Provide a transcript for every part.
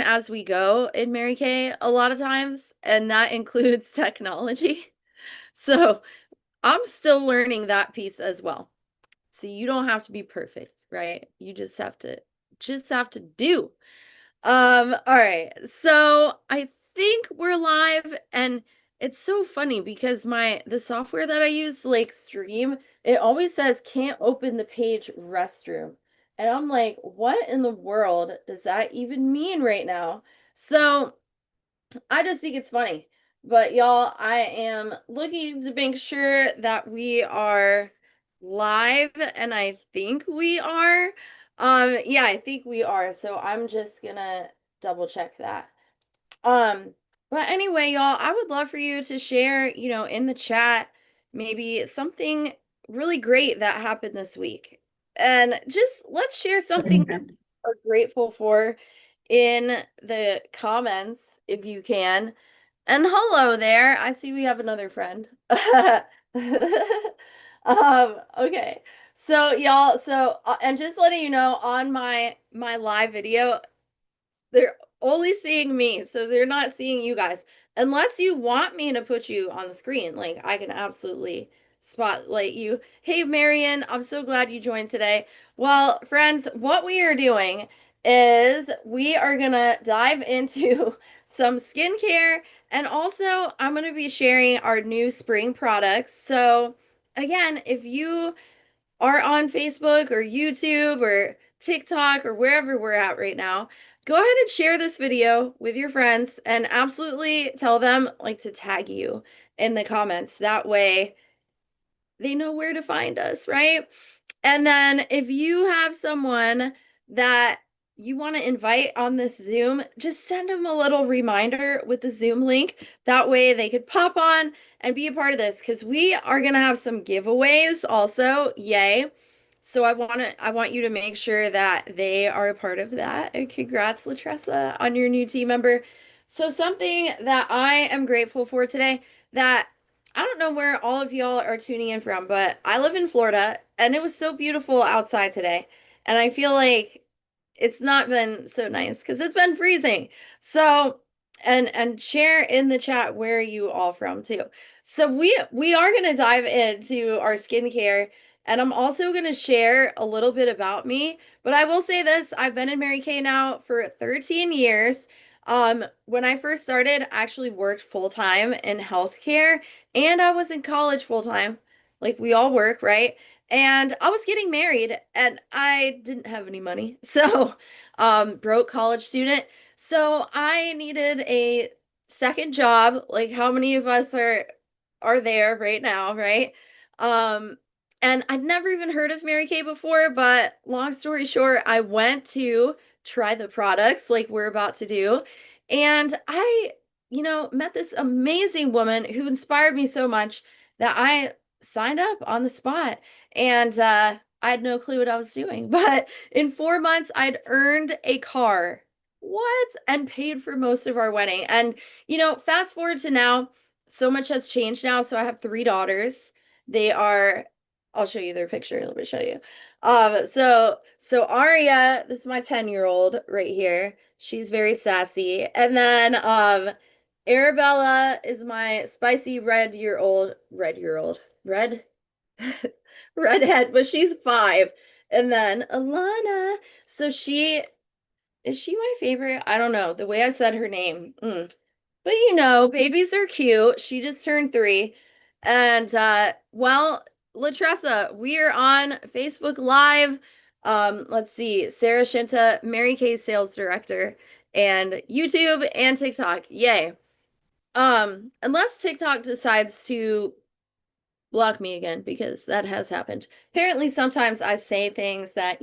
as we go in Mary Kay a lot of times, and that includes technology. So I'm still learning that piece as well. So you don't have to be perfect, right? You just have to do. All right. So I think we're live, and it's so funny because the software that I use, like Stream, it always says can't open the page restroom. And I'm like, what in the world does that even mean right now? So I just think it's funny. But y'all, I am looking to make sure that we are live, and I think we are. Yeah, I think we are. So I'm just gonna double check that. Um, but anyway, y'all, I would love for you to share, in the chat, maybe something really great that happened this week. And just let's share something that we're grateful for in the comments if you can. And hello there. I see we have another friend. Okay. So y'all, and just letting you know on my live video, they're only seeing me, so they're not seeing you guys. Unless you want me to put you on the screen, like I can absolutely spotlight you. Hey, Marion, I'm so glad you joined today. Well, friends, what we are doing is we are gonna dive into some skincare, and also I'm gonna be sharing our new spring products. So again, if you are on Facebook or YouTube or TikTok or wherever we're at right now, go ahead and share this video with your friends and absolutely tell them like to tag you in the comments. That way they know where to find us, right? And then if you have someone that you want to invite on this Zoom, just send them a little reminder with the Zoom link. That way they could pop on and be a part of this because we are going to have some giveaways also. Yay. So I want you to make sure that they are a part of that. And congrats, Latressa, on your new team member. So something that I am grateful for today that I don't know where all of y'all are tuning in from, but I live in Florida and it was so beautiful outside today. And I feel like it's not been so nice because it's been freezing. So, and share in the chat where you all from too. So we are going to dive into our skincare, and I'm also going to share a little bit about me, but I will say this, I've been in Mary Kay now for 13 years. When I first started, I actually worked full-time in healthcare, and I was in college full-time, like we all work, right? And I was getting married and I didn't have any money. So, broke college student. So I needed a second job. Like how many of us are there right now, right? Um, and I'd never even heard of Mary Kay before, but long story short, I went to try the products like we're about to do. And I, met this amazing woman who inspired me so much that I signed up on the spot. And I had no clue what I was doing. But in 4 months, I'd earned a car. What? And paid for most of our wedding. And, fast forward to now, so much has changed now. So I have three daughters. They are, I'll show you their picture. Let me show you. So Aria, this is my 10-year-old right here. She's very sassy. And then Arabella is my spicy red redhead, but she's 5. And then Alana, so is she my favorite? I don't know. The way I said her name. But babies are cute. She just turned 3. And well, Latressa, we are on Facebook Live. Let's see, Sarah Shinta, Mary Kay sales director, and YouTube and TikTok. Yay. Unless TikTok decides to block me again, because that has happened. Apparently, sometimes I say things that,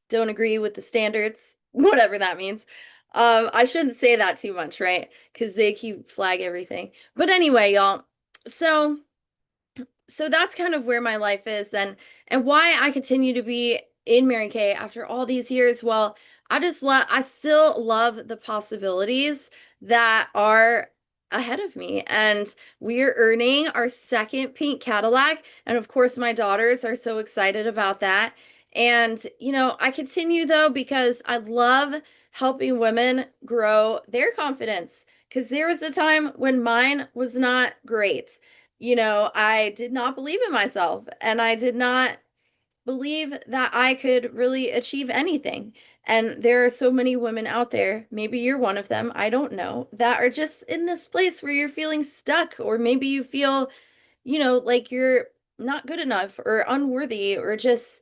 don't agree with the standards, whatever that means. I shouldn't say that too much, right? Because they keep flag everything. But anyway, y'all. So that's kind of where my life is, and why I continue to be in Mary Kay after all these years. Well, I still love the possibilities that are ahead of me. And we're earning our second pink Cadillac. And of course, my daughters are so excited about that. And, I continue though because I love helping women grow their confidence. Because there was a time when mine was not great. I did not believe in myself and I did not believe that I could really achieve anything. And there are so many women out there, maybe you're one of them, I don't know, that are just in this place where you're feeling stuck, or maybe you feel, like you're not good enough or unworthy, or just,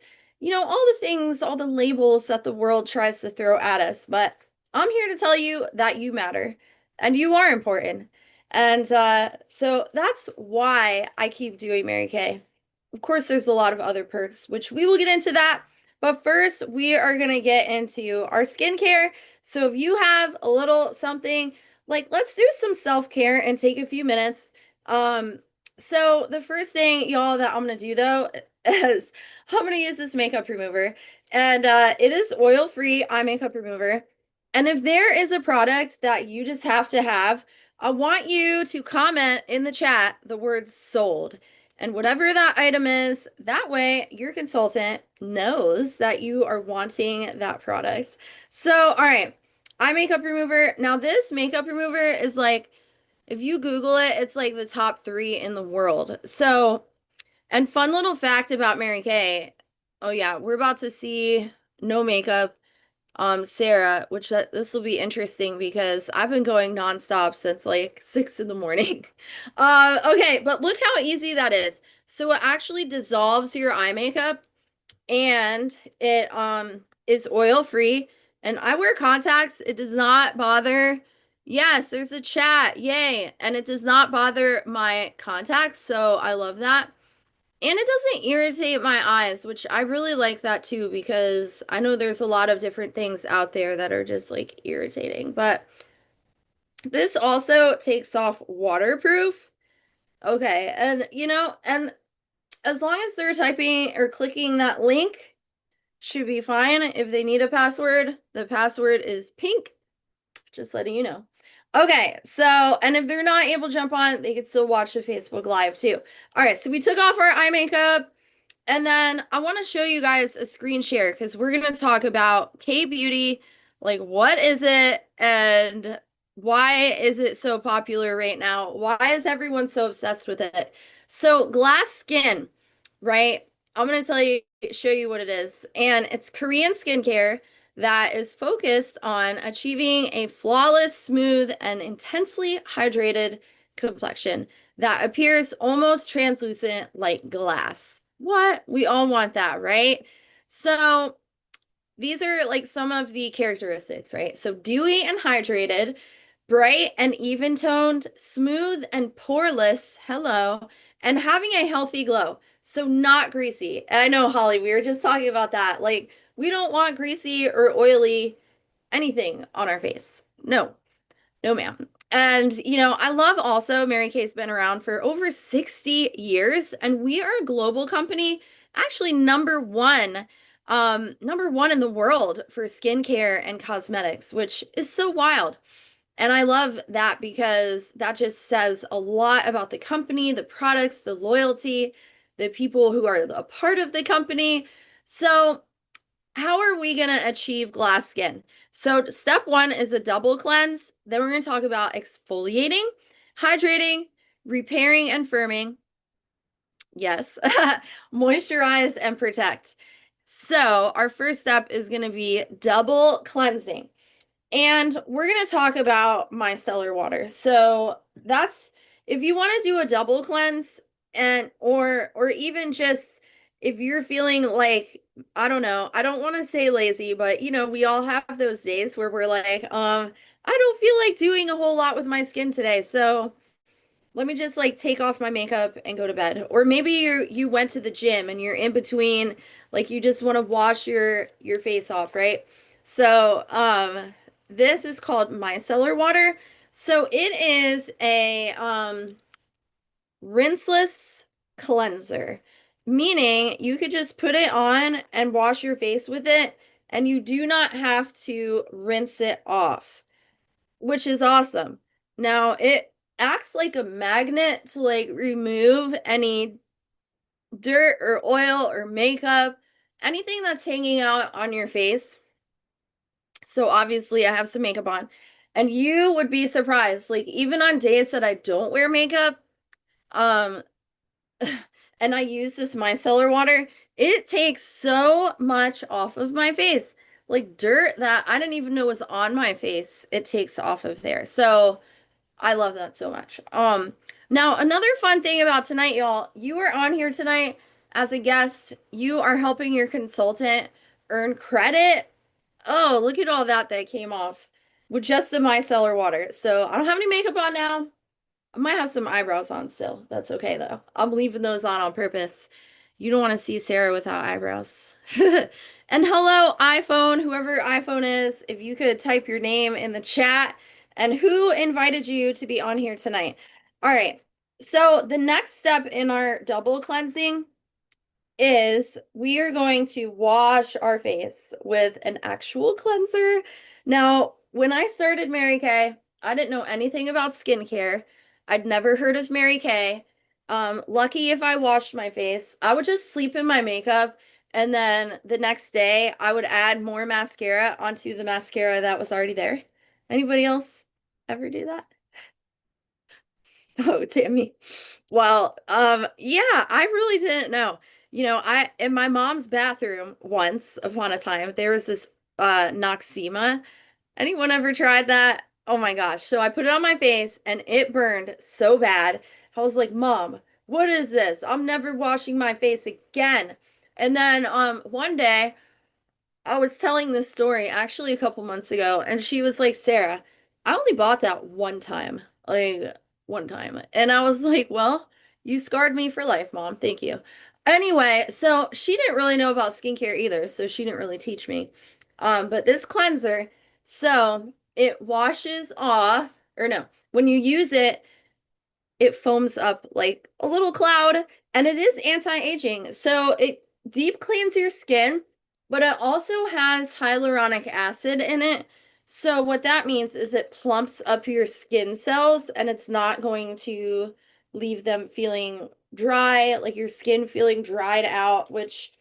all the things, all the labels that the world tries to throw at us. But I'm here to tell you that you matter and you are important. And so that's why I keep doing Mary Kay. Of course, there's a lot of other perks, which we will get into that. But first, we are going to get into our skincare. So if you have a little something, like let's do some self-care and take a few minutes. Um, so the first thing, y'all, that I'm going to do though is I'm going to use this makeup remover. And it is oil-free eye makeup remover. And if there is a product that you just have to have, I want you to comment in the chat the word sold. And whatever that item is, that way your consultant knows that you are wanting that product. So, all right, eye makeup remover. Now, this makeup remover is like, if you Google it, it's like the top 3 in the world. So, and fun little fact about Mary Kay. Oh yeah, we're about to see no makeup Sarah, which this will be interesting because I've been going nonstop since like 6 in the morning. Okay, but look how easy that is. So it actually dissolves your eye makeup and it is oil free. And I wear contacts. It does not bother. Yes, there's a chat. Yay. And it does not bother my contacts, so I love that. And it doesn't irritate my eyes, which I really like that too, because I know there's a lot of different things out there that are just like irritating. But this also takes off waterproof. Okay, and and as long as they're typing or clicking that link, should be fine. If they need a password, the password is pink. Just letting you know. Okay, so, and if they're not able to jump on, they could still watch the Facebook Live too. All right, so we took off our eye makeup. And then I want to show you guys a screen share because we're going to talk about K-beauty, like what is it and why is it so popular right now? Why is everyone so obsessed with it? So glass skin, right? I'm going to show you what it is. And it's Korean skincare that is focused on achieving a flawless, smooth, and intensely hydrated complexion that appears almost translucent like glass. What? We all want that, right? So these are like some of the characteristics, right? So dewy and hydrated, bright and even toned, smooth and poreless, hello, and having a healthy glow. So not greasy. And I know, Holly, we were just talking about that. Like, we don't want greasy or oily anything on our face. No, no, ma'am. And, I love also Mary Kay's been around for over 60 years, and we are a global company, actually number one in the world for skincare and cosmetics, which is so wild. And I love that because that just says a lot about the company, the products, the loyalty, the people who are a part of the company. So how are we going to achieve glass skin? So step 1 is a double cleanse. Then we're going to talk about exfoliating, hydrating, repairing and firming. Yes, moisturize and protect. So our first step is going to be double cleansing. And we're going to talk about micellar water. So that's if you want to do a double cleanse and or even just if you're feeling like I don't know, I don't want to say lazy, but we all have those days where we're like, I don't feel like doing a whole lot with my skin today. So let me just like take off my makeup and go to bed. Or maybe you went to the gym and you're in between, like you just want to wash your face off, right? So, this is called micellar water. So it is a rinseless cleanser, meaning you could just put it on and wash your face with it, and you do not have to rinse it off, which is awesome. Now, it acts like a magnet to like remove any dirt or oil or makeup, anything that's hanging out on your face. So obviously I have some makeup on. And you would be surprised, like even on days that I don't wear makeup, um, and I use this micellar water, it takes so much off of my face. Like dirt that I didn't even know was on my face, it takes off of there. So I love that so much. Now another fun thing about tonight, y'all, you are on here tonight as a guest. You are helping your consultant earn credit. Oh, look at all that that came off with just the micellar water. So I don't have any makeup on now. I might have some eyebrows on still. That's okay though. I'm leaving those on purpose. You don't want to see Sarah without eyebrows. And hello, iPhone, whoever iPhone is, if you could type your name in the chat and who invited you to be on here tonight. All right. So the next step in our double cleansing is we are going to wash our face with an actual cleanser. Now, when I started Mary Kay, I didn't know anything about skincare. I'd never heard of Mary Kay. Lucky if I washed my face, I would just sleep in my makeup, and then the next day I would add more mascara onto the mascara that was already there. Anybody else ever do that? Oh, Tammy. Well, yeah, I really didn't know. I in my mom's bathroom once upon a time, there was this Noxzema. Anyone ever tried that? Oh my gosh. So I put it on my face and it burned so bad. I was like, "Mom, what is this? I'm never washing my face again." And then one day I was telling this story actually a couple months ago, and she was like, Sarah, I only bought that one time, like one time. And I was like, well, you scarred me for life, Mom. Thank you. Anyway, so she didn't really know about skincare either, so she didn't really teach me. But this cleanser, so it washes off, or no, when you use it, it foams up like a little cloud, and it is anti-aging. So it deep cleans your skin, but it also has hyaluronic acid in it. So what that means is it plumps up your skin cells and it's not going to leave them feeling dry, like your skin feeling dried out, which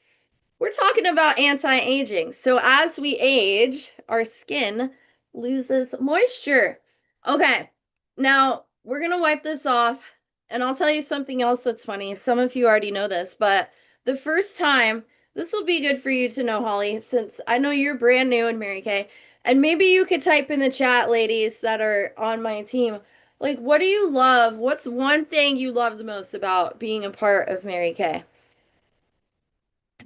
we're talking about anti-aging. So as we age, our skin loses moisture. Okay, now we're gonna wipe this off, and I'll tell you something else that's funny. Some of you already know this, but the first time, this will be good for you to know, Holly, since I know you're brand new in Mary Kay, and maybe you could type in the chat, ladies that are on my team. Like, what do you love? What's one thing you love the most about being a part of Mary Kay?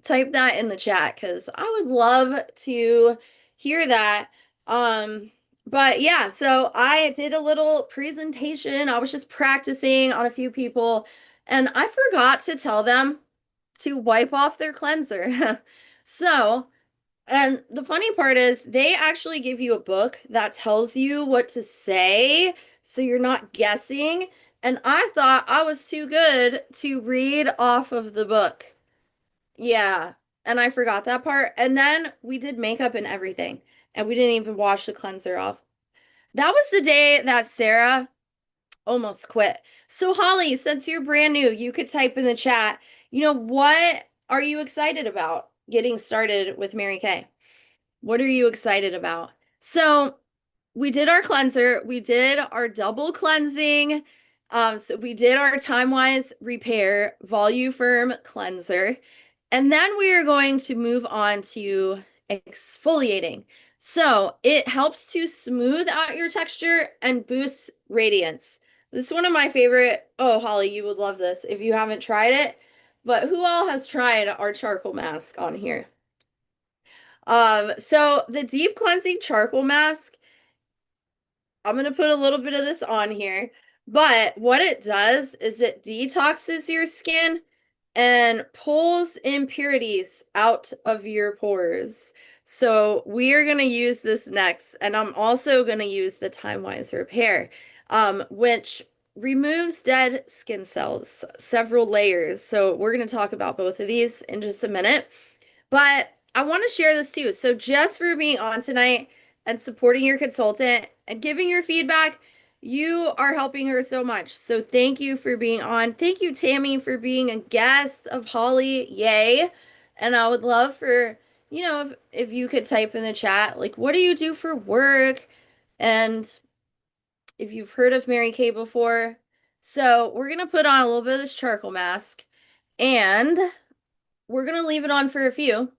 Type that in the chat because I would love to hear that. Um, but yeah, so I did a little presentation. I was just practicing on a few people, and I forgot to tell them to wipe off their cleanser. So, and the funny part is they actually give you a book that tells you what to say, so you're not guessing. And I thought I was too good to read off of the book. Yeah, and I forgot that part. And then we did makeup and everything, and we didn't even wash the cleanser off. That was the day that Sarah almost quit. So, Holly, since you're brand new, you could type in the chat, what are you excited about getting started with Mary Kay? What are you excited about? So, we did our cleanser, we did our double cleansing. So we did our Time Wise Repair Voluform cleanser. And then we are going to move on to exfoliating. So it helps to smooth out your texture and boosts radiance. This is one of my favorite. Oh, Holly, you would love this if you haven't tried it. But who all has tried our charcoal mask on here? So the deep cleansing charcoal mask, I'm going to put a little bit of this on here, but what it does is it detoxes your skin and pulls impurities out of your pores. So we are going to use this next, and I'm also going to use the Time Wise Repair, which removes dead skin cells, several layers. So we're going to talk about both of these in just a minute. But I want to share this too. So just for being on tonight and supporting your consultant and giving your feedback, you are helping her so much. So thank you for being on. Thank you, Tammy, for being a guest of Holly. Yay. And I would love for if you could type in the chat, like, what do you do for work? And if you've heard of Mary Kay before. So we're gonna put on a little bit of this charcoal mask and we're gonna leave it on for a few.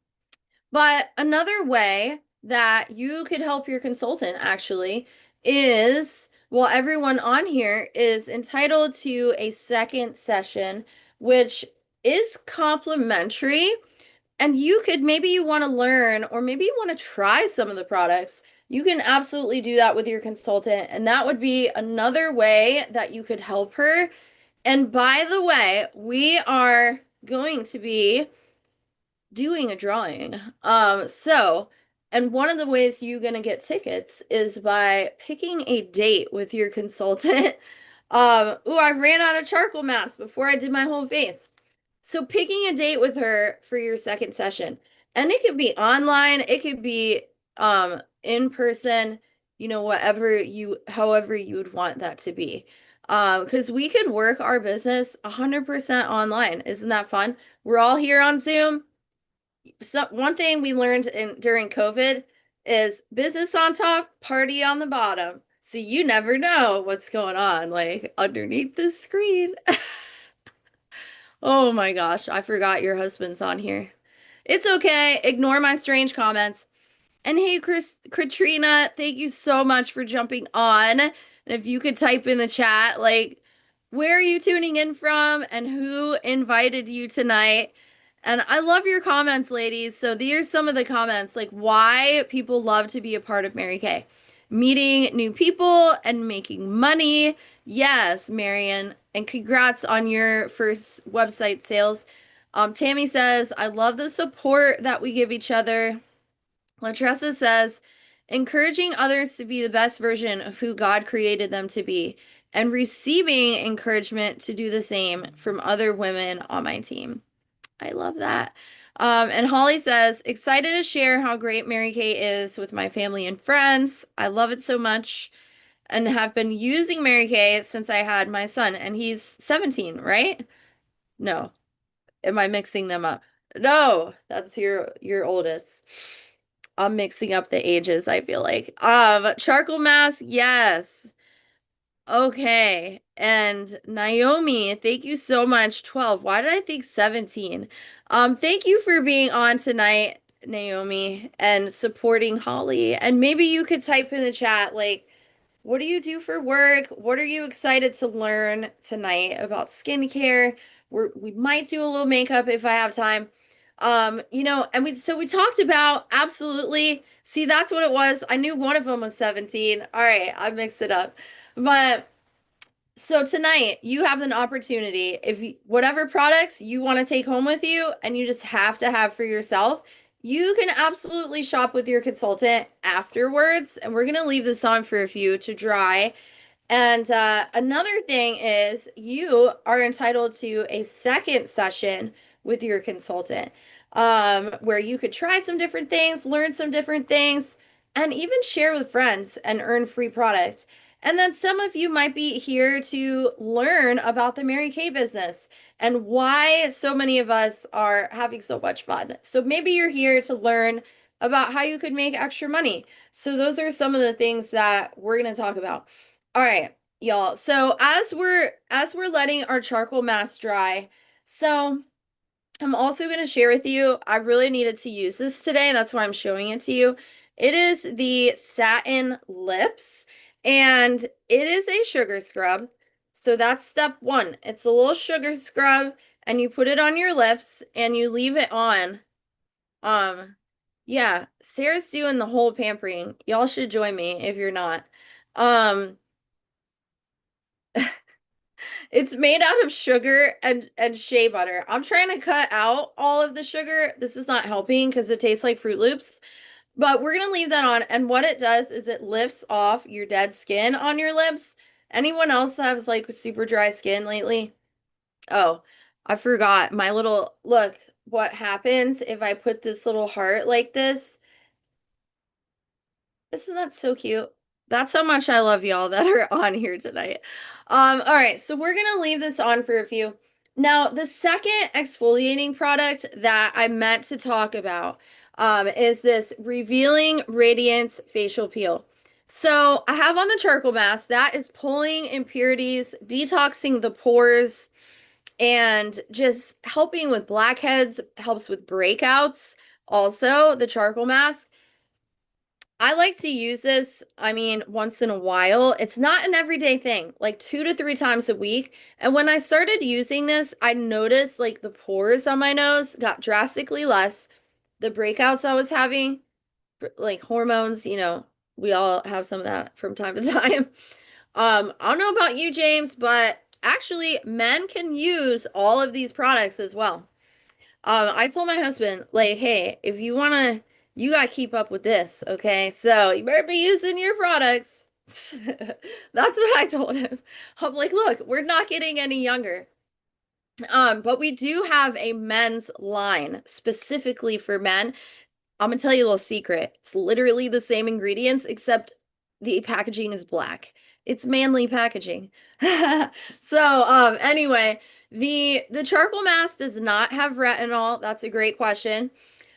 But another way that you could help your consultant actually is, well, everyone on here is entitled to a second session, which is complimentary. And you could, maybe you want to learn, or maybe you want to try some of the products. You can absolutely do that with your consultant. And that would be another way that you could help her. And by the way, we are going to be doing a drawing. And one of the ways you're gonna get tickets is by picking a date with your consultant. Ooh, I ran out of charcoal mask before I did my whole face. So picking a date with her for your second session. And it could be online, it could be in person, however you would want that to be. Because we could work our business 100% online. Isn't that fun? We're all here on Zoom. So one thing we learned during COVID is business on top, party on the bottom. So you never know what's going on, like underneath the screen. Oh my gosh, I forgot your husband's on here. It's okay. Ignore my strange comments. And hey, Katrina, thank you so much for jumping on. And if you could type in the chat, like, where are you tuning in from and who invited you tonight? And I love your comments, ladies. So these are some of the comments, like why people love to be a part of Mary Kay. Meeting new people and making money. Yes, Marion. And congrats on your first website sales. Tammy says, I love the support that we give each other. Latressa says, encouraging others to be the best version of who God created them to be and receiving encouragement to do the same from other women on my team. I love that. And Holly says, excited to share how great Mary Kay is with my family and friends. I love it so much and have been using Mary Kay since I had my son, and he's 17, right? No. Am I mixing them up? No, that's your oldest. I'm mixing up the ages, I feel like. Charcoal mask, yes. Okay. And Naomi, thank you so much. 12. Why did I think 17? Thank you for being on tonight, Naomi, and supporting Holly. And maybe you could type in the chat, like, what do you do for work? What are you excited to learn tonight about skincare? We might do a little makeup if I have time. And we talked about absolutely. See, that's what it was. I knew one of them was 17. All right, I mixed it up. But so tonight you have an opportunity. If whatever products you want to take home with you and you just have to have for yourself, you can absolutely shop with your consultant afterwards. And we're going to leave this on for a few to dry. And another thing is you are entitled to a second session with your consultant, where you could try some different things, learn some different things, and even share with friends and earn free product. And then some of you might be here to learn about the Mary Kay business and why so many of us are having so much fun. So maybe you're here to learn about how you could make extra money. So those are some of the things that we're going to talk about. All right, y'all. So as we're letting our charcoal mask dry, so I'm also going to share with you, I really needed to use this today. That's why I'm showing it to you. It is the Satin Lips, and it is a sugar scrub. So that's step one. It's a little sugar scrub, and you put it on your lips, and you leave it on. Yeah, Sarah's doing the whole pampering. Y'all should join me if you're not. It's made out of sugar and shea butter. I'm trying to cut out all of the sugar. This is not helping because it tastes like Fruit Loops. But we're gonna leave that on. And what it does is it lifts off your dead skin on your lips. Anyone else has like super dry skin lately? Oh, I forgot my little look. What happens if I put this little heart like this? Isn't that so cute? That's how much I love y'all that are on here tonight. All right, so we're gonna leave this on for a few. Now, the second exfoliating product that I meant to talk about, is this Revealing Radiance Facial Peel. So I have on the charcoal mask that is pulling impurities, detoxing the pores, and just helping with blackheads, helps with breakouts. Also, the charcoal mask. I like to use this, I mean, once in a while. It's not an everyday thing, like 2 to 3 times a week. And when I started using this, I noticed like the pores on my nose got drastically less. The breakouts I was having, like hormones, we all have some of that from time to time. I don't know about you, James, but actually, men can use all of these products as well. I told my husband, like, hey, if you wanna, you gotta keep up with this, okay? So you better be using your products. That's what I told him. I'm like, look, we're not getting any younger. But we do have a men's line specifically for men. I'm gonna tell you a little secret. It's literally the same ingredients, except the packaging is black. It's manly packaging. So, anyway, the charcoal mask does not have retinol. That's a great question.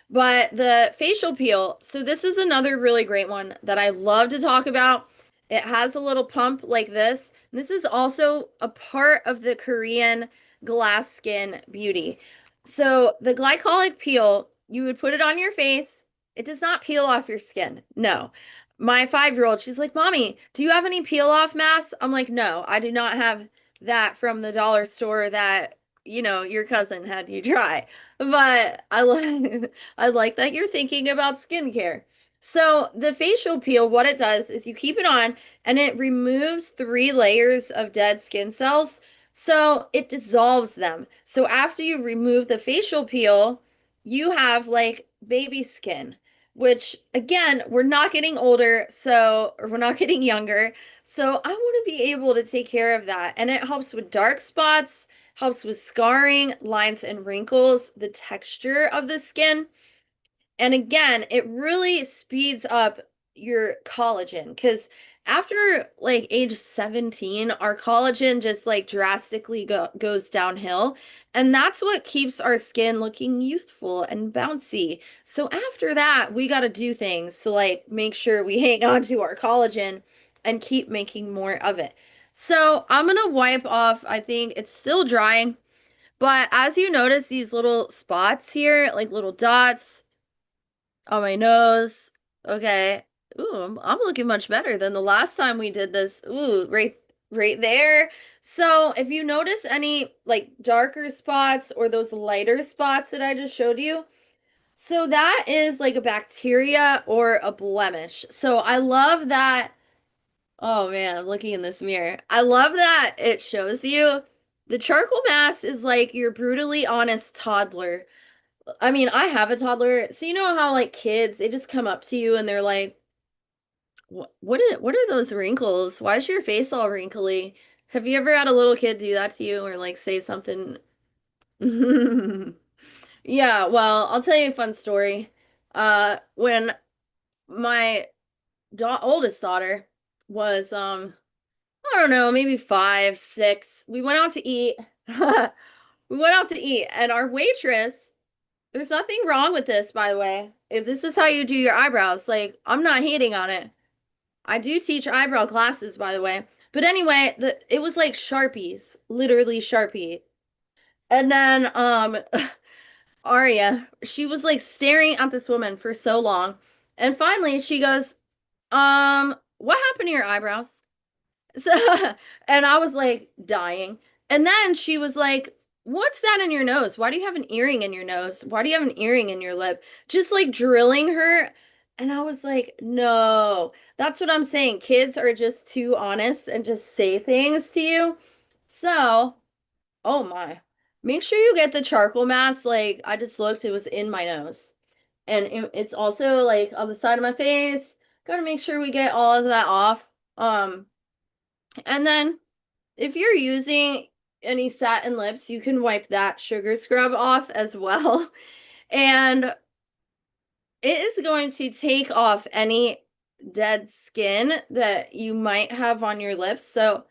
But the facial peel, so this is another really great one that I love to talk about. It has a little pump like this. This is also a part of the Korean glass skin beauty. So the glycolic peel, you would put it on your face. It does not peel off your skin. No. My 5-year-old, she's like, Mommy, do you have any peel off masks? I'm like, no, I do not have that from the dollar store that, your cousin had you try. But I like that you're thinking about skincare. So the facial peel, what it does is you keep it on and it removes 3 layers of dead skin cells. So it dissolves them. So after you remove the facial peel, you have like baby skin, which again, we're not getting older, or we're not getting younger. So I want to be able to take care of that. And it helps with dark spots, helps with scarring, lines and wrinkles, the texture of the skin. And again, it really speeds up your collagen because after like age 17, our collagen just like drastically goes downhill. And that's what keeps our skin looking youthful and bouncy. So after that, we got to do things to like make sure we hang on to our collagen and keep making more of it. So I'm gonna wipe off, I think it's still drying, but as you notice these little spots here, like little dots, on my nose. Okay. Ooh, I'm looking much better than the last time we did this. Ooh, right there. So if you notice any like darker spots or those lighter spots that I just showed you, so that is like a bacteria or a blemish. So I love that. Oh man, I'm looking in this mirror. I love that it shows you the charcoal mask is like your brutally honest toddler. I mean, I have a toddler. So you know how like kids, they just come up to you and they're like, what are those wrinkles? Why is your face all wrinkly? Have you ever had a little kid do that to you or like say something? Yeah, well, I'll tell you a fun story. When my oldest daughter was I don't know, maybe 5, 6, we went out to eat. We went out to eat and our waitress, there's nothing wrong with this, by the way. If this is how you do your eyebrows, like, I'm not hating on it. I do teach eyebrow classes, by the way. But anyway, it was like Sharpies, literally Sharpie. And then Aria, she was like staring at this woman for so long. And finally she goes, what happened to your eyebrows? So, and I was like dying. And then she was like, what's that in your nose? Why do you have an earring in your nose? Why do you have an earring in your lip? Just like drilling her. And I was like, no, that's what I'm saying. Kids are just too honest and just say things to you. So, oh my, make sure you get the charcoal mask. Like, I just looked, it was in my nose. And it's also like on the side of my face. Gotta make sure we get all of that off. And then if you're using any satin lips, you can wipe that sugar scrub off as well. And it is going to take off any dead skin that you might have on your lips. So,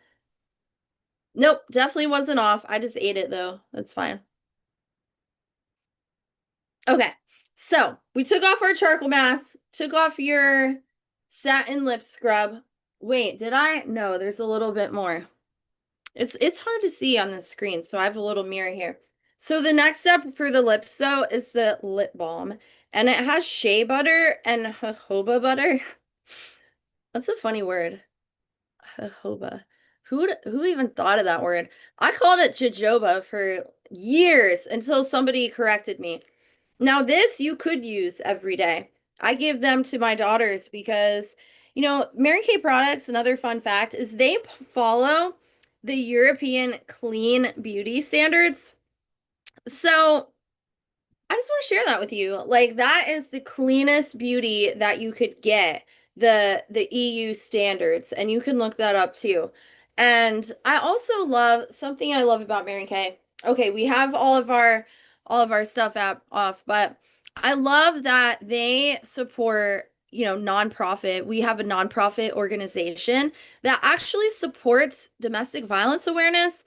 nope, definitely wasn't off. I just ate it though. That's fine. Okay. So we took off our charcoal mask, took off your satin lip scrub. Wait, did I? No, there's a little bit more. It's hard to see on the screen, so I have a little mirror here. So the next step for the lips though is the lip balm. And it has shea butter and jojoba butter. That's a funny word. Jojoba. Who even thought of that word? I called it jojoba for years until somebody corrected me. Now, this you could use every day. I give them to my daughters because, Mary Kay products, another fun fact is they follow the European clean beauty standards. So I just want to share that with you. Like that is the cleanest beauty that you could get, the EU standards, and you can look that up too. And I also love something I love about Mary Kay. Okay, we have all of our stuff app off, but I love that they support, nonprofit. We have a nonprofit organization that actually supports domestic violence awareness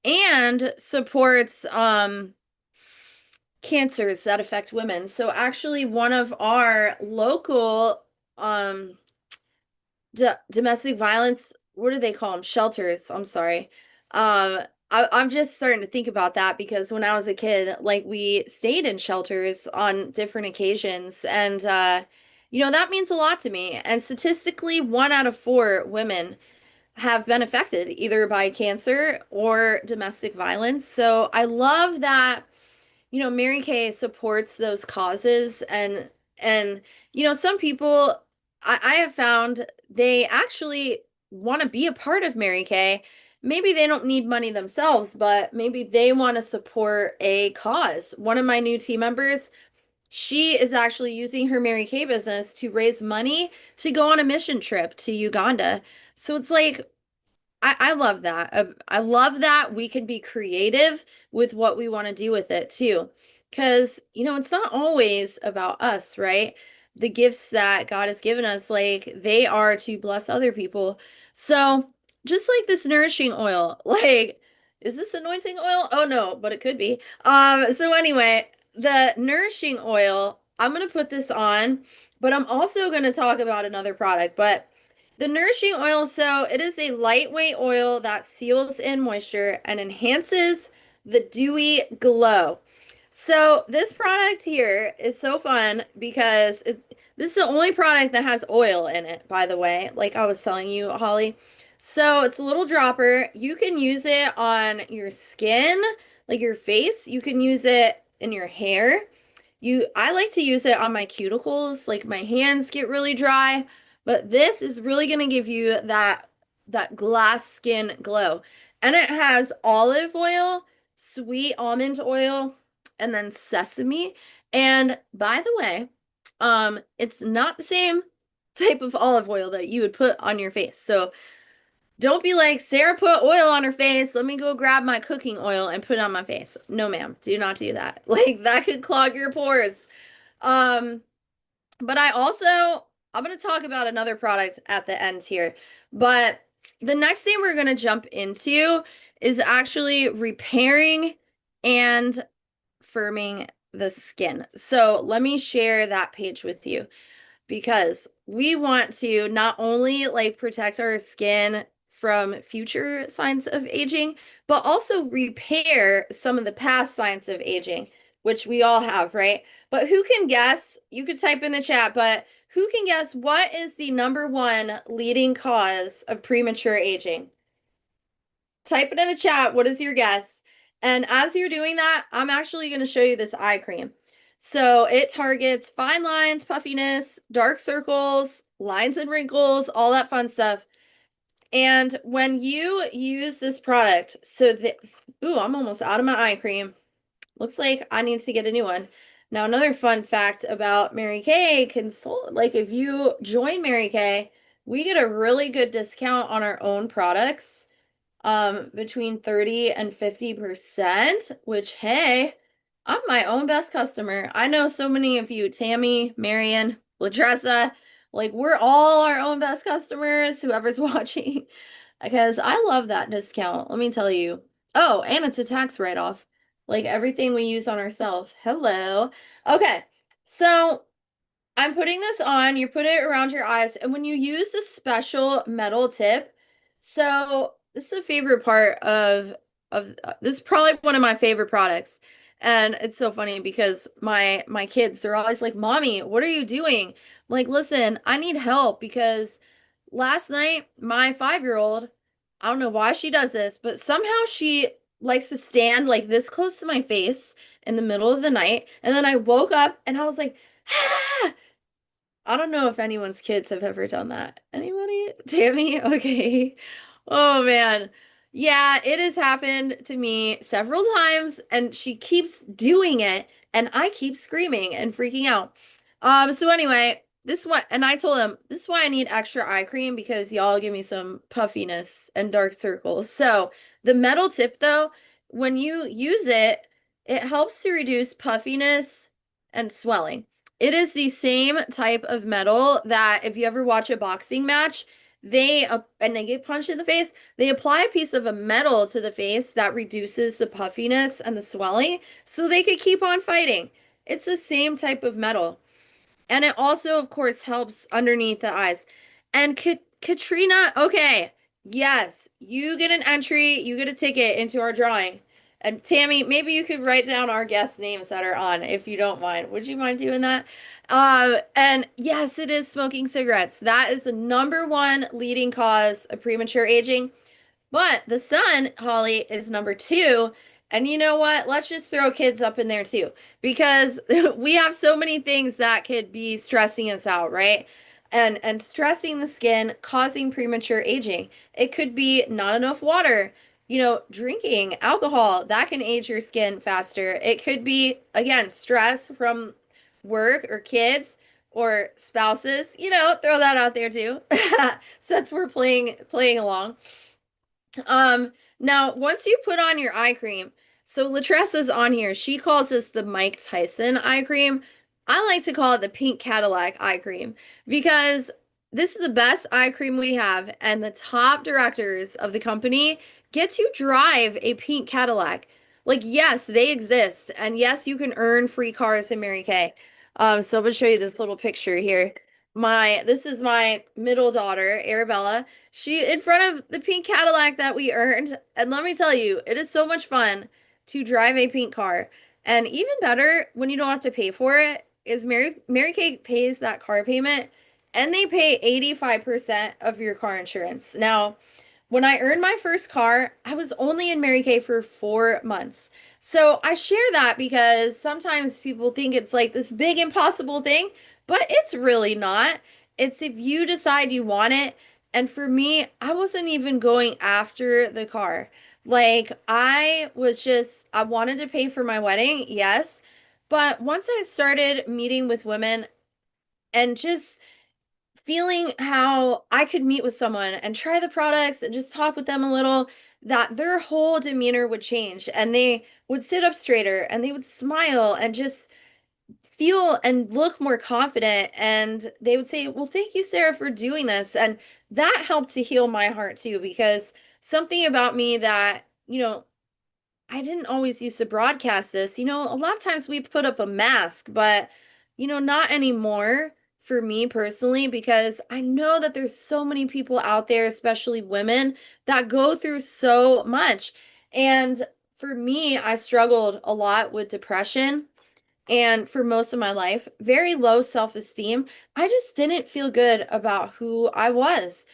and supports cancers that affect women. So actually one of our local um domestic violence, what do they call them? Shelters. I'm sorry. I'm just starting to think about that because when I was a kid, like we stayed in shelters on different occasions and that means a lot to me. And statistically, 1 out of 4 women have been affected either by cancer or domestic violence. So I love that Mary Kay supports those causes and some people I have found they actually want to be a part of Mary Kay. Maybe they don't need money themselves, but maybe they want to support a cause. One of my new team members, she is actually using her Mary Kay business to raise money to go on a mission trip to Uganda. So it's like I love that. I love that we can be creative with what we want to do with it too. Because, it's not always about us, right? The gifts that God has given us, like they are to bless other people. So, just like this nourishing oil, like, is this anointing oil? Oh no, but it could be. So anyway, the nourishing oil, I'm gonna put this on, but I'm also gonna talk about another product, but the nourishing oil, so it is a lightweight oil that seals in moisture and enhances the dewy glow. So this product here is so fun because this is the only product that has oil in it, by the way, like I was telling you, Holly. So it's a little dropper. You can use it on your skin, like your face. You can use it in your hair. I like to use it on my cuticles, like my hands get really dry, but this is really going to give you that glass skin glow. And it has olive oil, sweet almond oil, and then sesame. And by the way, it's not the same type of olive oil that you would put on your face. So don't be like, Sarah put oil on her face. Let me go grab my cooking oil and put it on my face. No, ma'am. Do not do that. Like that could clog your pores. Um, but I'm going to talk about another product at the end here. But the next thing we're going to jump into is actually repairing and firming the skin. So let me share that page with you because we want to not only like protect our skin from future signs of aging, but also repair some of the past signs of aging, which we all have, right? But who can guess? You could type in the chat, but who can guess what is the number one leading cause of premature aging? Type it in the chat. What is your guess? And as you're doing that, I'm actually going to show you this eye cream. So it targets fine lines, puffiness, dark circles, lines and wrinkles, all that fun stuff. And when you use this product, ooh, I'm almost out of my eye cream. Looks like I need to get a new one. Now, another fun fact about Mary Kay consult, like if you join Mary Kay, we get a really good discount on our own products, between 30 and 50%, which, hey, I'm my own best customer. I know so many of you, Tammy, Marion, Ladressa, like we're all our own best customers, whoever's watching, because I love that discount. Let me tell you. Oh, and it's a tax write-off. Like everything we use on ourselves. Hello. Okay. So I'm putting this on, you put it around your eyes, and when you use this special metal tip, so this is a favorite part of this is probably one of my favorite products. And it's so funny because my kids, they're always like, "Mommy, what are you doing?" I'm like, "Listen, I need help because last night my 5-year-old, I don't know why she does this, but somehow she likes to stand like this close to my face in the middle of the night, and then I woke up and I was like, ah! I don't know if anyone's kids have ever done that. Anybody? Tammy? Okay. Oh man. Yeah, it has happened to me several times and she keeps doing it and I keep screaming and freaking out. So anyway, this one and I told him this is why I need extra eye cream because y'all give me some puffiness and dark circles. So the metal tip though, when you use it, it helps to reduce puffiness and swelling. It is the same type of metal that if you ever watch a boxing match, and they get punched in the face, they apply a piece of a metal to the face that reduces the puffiness and the swelling so they could keep on fighting. It's the same type of metal. And it also, of course, helps underneath the eyes. And Katrina, okay, yes, you get an entry, you get a ticket into our drawing. And Tammy, maybe you could write down our guest names that are on if you don't mind. Would you mind doing that? And yes, it is smoking cigarettes. That is the number one leading cause of premature aging. But the sun, Holly, is number two. And you know what? Let's just throw kids up in there too, because we have so many things that could be stressing us out, right? And stressing the skin, causing premature aging. It could be not enough water, drinking alcohol, that can age your skin faster. It could be, again, stress from work or kids or spouses, throw that out there too, since we're playing along. Now once you put on your eye cream, so Latressa's on here. She calls this the Mike Tyson eye cream. I like to call it the Pink Cadillac eye cream because this is the best eye cream we have, and the top directors of the company get to drive a pink Cadillac. Like, yes, they exist, and yes, you can earn free cars in Mary Kay. So I'm gonna show you this little picture here. This is my middle daughter, Arabella. She in front of the pink Cadillac that we earned. And let me tell you, it is so much fun to drive a pink car. And even better, when you don't have to pay for it, is Mary Kay pays that car payment and they pay 85% of your car insurance. Now, when I earned my first car, I was only in Mary Kay for 4 months. So I share that because sometimes people think it's like this big impossible thing, but it's really not. It's if you decide you want it. And for me, I wasn't even going after the car. Like, I wanted to pay for my wedding, yes. But once I started meeting with women and just feeling how I could meet with someone and try the products and just talk with them a little, that their whole demeanor would change and they would sit up straighter and they would smile and just feel and look more confident. And they would say, "Well, thank you, Sarah, for doing this." And that helped to heal my heart too, because something about me that, I didn't always used to broadcast this. A lot of times we put up a mask, but, not anymore for me personally, because I know that there's so many people out there, especially women, that go through so much. And for me, I struggled a lot with depression and for most of my life, very low self-esteem. I just didn't feel good about who I was.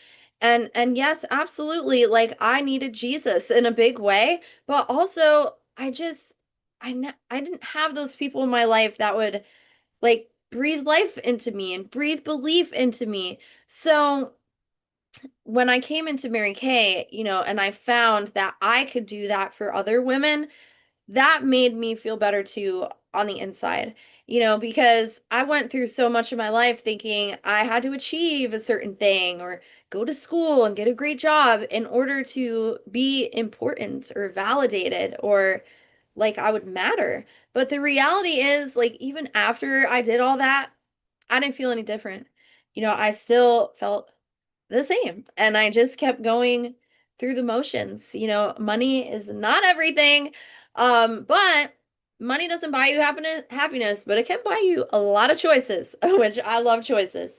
And yes, absolutely, like I needed Jesus in a big way, but also I didn't have those people in my life that would like breathe life into me and breathe belief into me. So when I came into Mary Kay, and I found that I could do that for other women, that made me feel better too on the inside, because I went through so much of my life thinking I had to achieve a certain thing or go to school and get a great job in order to be important or validated or like I would matter. But the reality is, like, even after I did all that, I didn't feel any different. I still felt the same. And I just kept going through the motions. Money is not everything. But money doesn't buy you happiness, but it can buy you a lot of choices, which I love choices.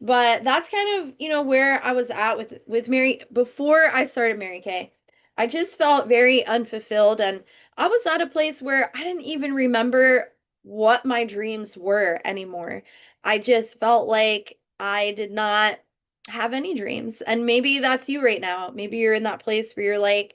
But that's kind of, where I was at with Mary before I started Mary Kay. I just felt very unfulfilled, and I was at a place where I didn't even remember what my dreams were anymore. I just felt like I did not have any dreams. And maybe that's you right now. Maybe you're in that place where you're like,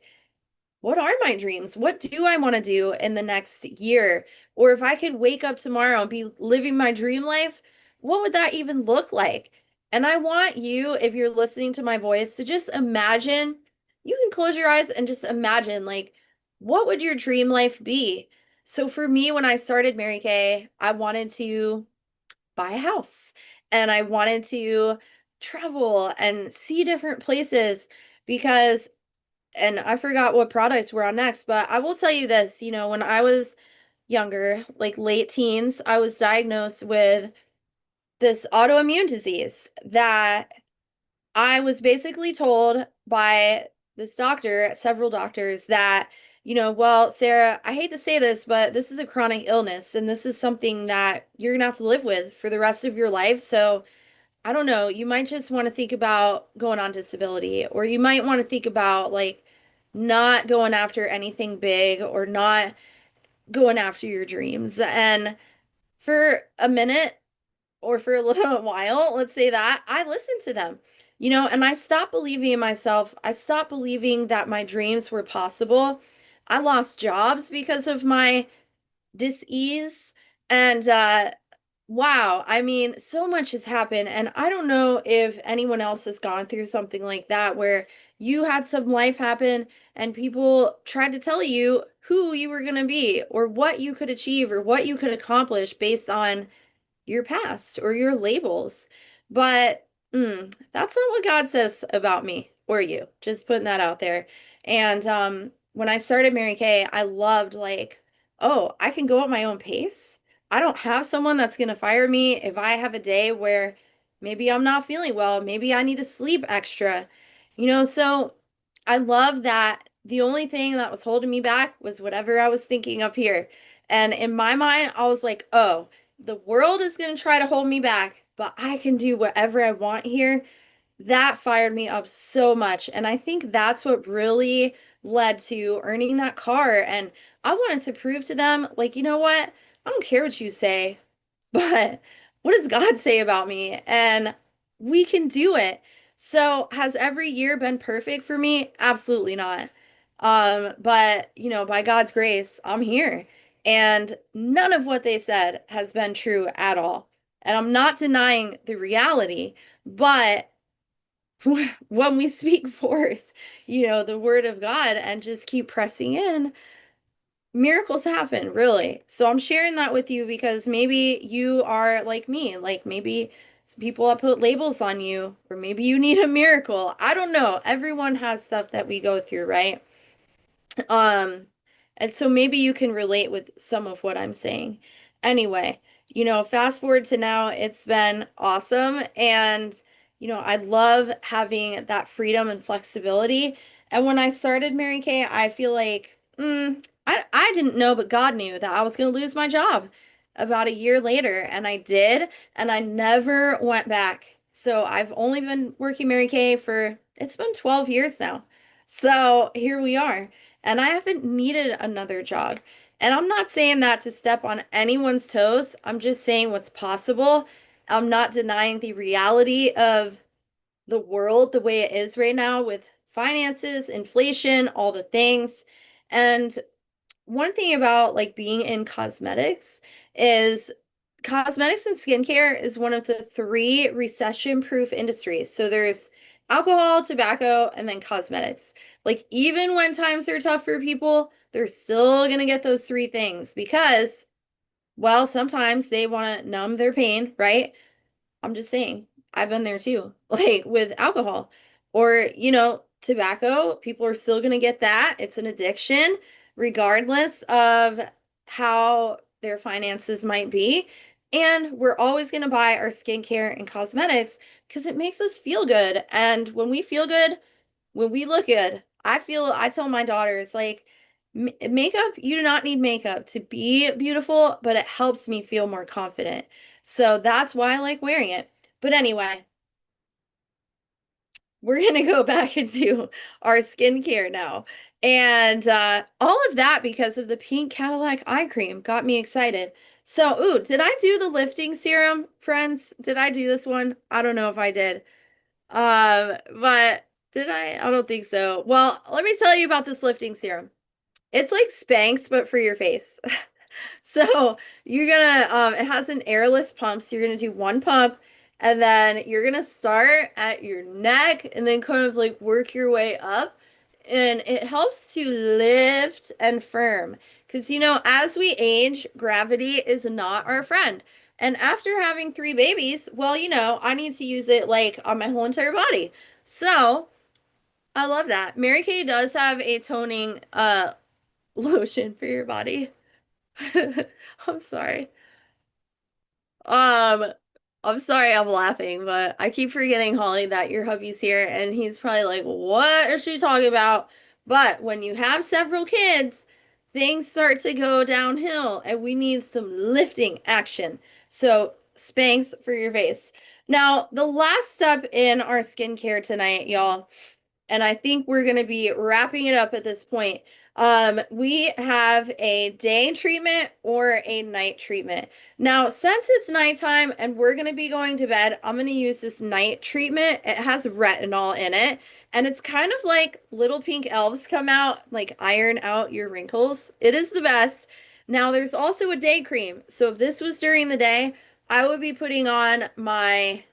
what are my dreams? What do I want to do in the next year? Or if I could wake up tomorrow and be living my dream life, what would that even look like? And I want you, if you're listening to my voice, to just imagine, you can close your eyes and just imagine, like, what would your dream life be? So for me, when I started Mary Kay, I wanted to buy a house and I wanted to travel and see different places because and I forgot what products we're on next, but I will tell you this, when I was younger, like late teens, I was diagnosed with this autoimmune disease that I was basically told by this doctor, several doctors, that, well, Sarah, I hate to say this, but this is a chronic illness and this is something that you're gonna have to live with for the rest of your life. So I don't know, you might just want to think about going on disability, or you might want to think about like not going after anything big or not going after your dreams. And for a minute or for a little while, let's say that, I listened to them, and I stopped believing in myself. I stopped believing that my dreams were possible. I lost jobs because of my dis-ease. And wow, I mean, so much has happened, and I don't know if anyone else has gone through something like that where you had some life happen and people tried to tell you who you were going to be or what you could achieve or what you could accomplish based on your past or your labels. But that's not what God says about me or you. Just putting that out there. And when I started Mary Kay, I loved like, oh, I can go at my own pace. I don't have someone that's going to fire me if I have a day where maybe I'm not feeling well, maybe I need to sleep extra. So I love that the only thing that was holding me back was whatever I was thinking up here. And in my mind, I was like, oh, the world is going to try to hold me back, but I can do whatever I want here. That fired me up so much. And I think that's what really led to earning that car. And I wanted to prove to them, like, you know what? I don't care what you say, but what does God say about me? And we can do it. So has every year been perfect for me? Absolutely not. But by God's grace, I'm here. And none of what they said has been true at all. And I'm not denying the reality, but when we speak forth, the word of God and just keep pressing in, miracles happen, really. So I'm sharing that with you because maybe you are like me, like maybe some people have put labels on you, or maybe you need a miracle. I don't know. Everyone has stuff that we go through, right? Um, and so maybe you can relate with some of what I'm saying. Anyway, fast forward to now, it's been awesome. And, I love having that freedom and flexibility. And when I started Mary Kay, I feel like, I didn't know, but God knew that I was going to lose my job about a year later. And I did. And I never went back. So I've only been working Mary Kay for, it's been 12 years now. So here we are, and I haven't needed another job. And I'm not saying that to step on anyone's toes. I'm just saying what's possible. I'm not denying the reality of the world the way it is right now with finances, inflation, all the things. And one thing about like being in cosmetics is cosmetics and skincare is one of the three recession-proof industries. So there's alcohol, tobacco, and then cosmetics. Like even when times are tough for people, they're still gonna get those three things because, well, sometimes they want to numb their pain, right? I'm just saying, I've been there too, like with alcohol or, tobacco. People are still going to get that. It's an addiction, regardless of how their finances might be. And we're always going to buy our skincare and cosmetics because it makes us feel good. And when we feel good, when we look good, I tell my daughters, like, Makeup, you do not need makeup to be beautiful, but it helps me feel more confident. So that's why I like wearing it. But anyway, we're gonna go back into our skincare now. And all of that because of the pink Cadillac eye cream got me excited. So, ooh, did I do the lifting serum, friends? Did I do this one? I don't know if I did. But did I? I don't think so. Well, let me tell you about this lifting serum. It's like Spanx, but for your face. So you're gonna, it has an airless pump. So you're gonna do one pump and then you're gonna start at your neck and then kind of like work your way up. And it helps to lift and firm. Because, as we age, gravity is not our friend. And after having three babies, well, I need to use it like on my whole entire body. So I love that. Mary Kay does have a toning lotion for your body. I'm sorry. Um, I'm sorry I'm laughing, but I keep forgetting, Holly, that your hubby's here and he's probably like, what is she talking about? But when you have several kids, things start to go downhill and we need some lifting action. So, Spanx for your face. Now, the last step in our skincare tonight, y'all, and I think we're going to be wrapping it up at this point. We have a day treatment or a night treatment. Now, since it's nighttime and we're going to be going to bed, I'm going to use this night treatment. It has retinol in it, and it's kind of like little pink elves come out, like iron out your wrinkles. It is the best. Now, there's also a day cream. So if this was during the day, I would be putting on my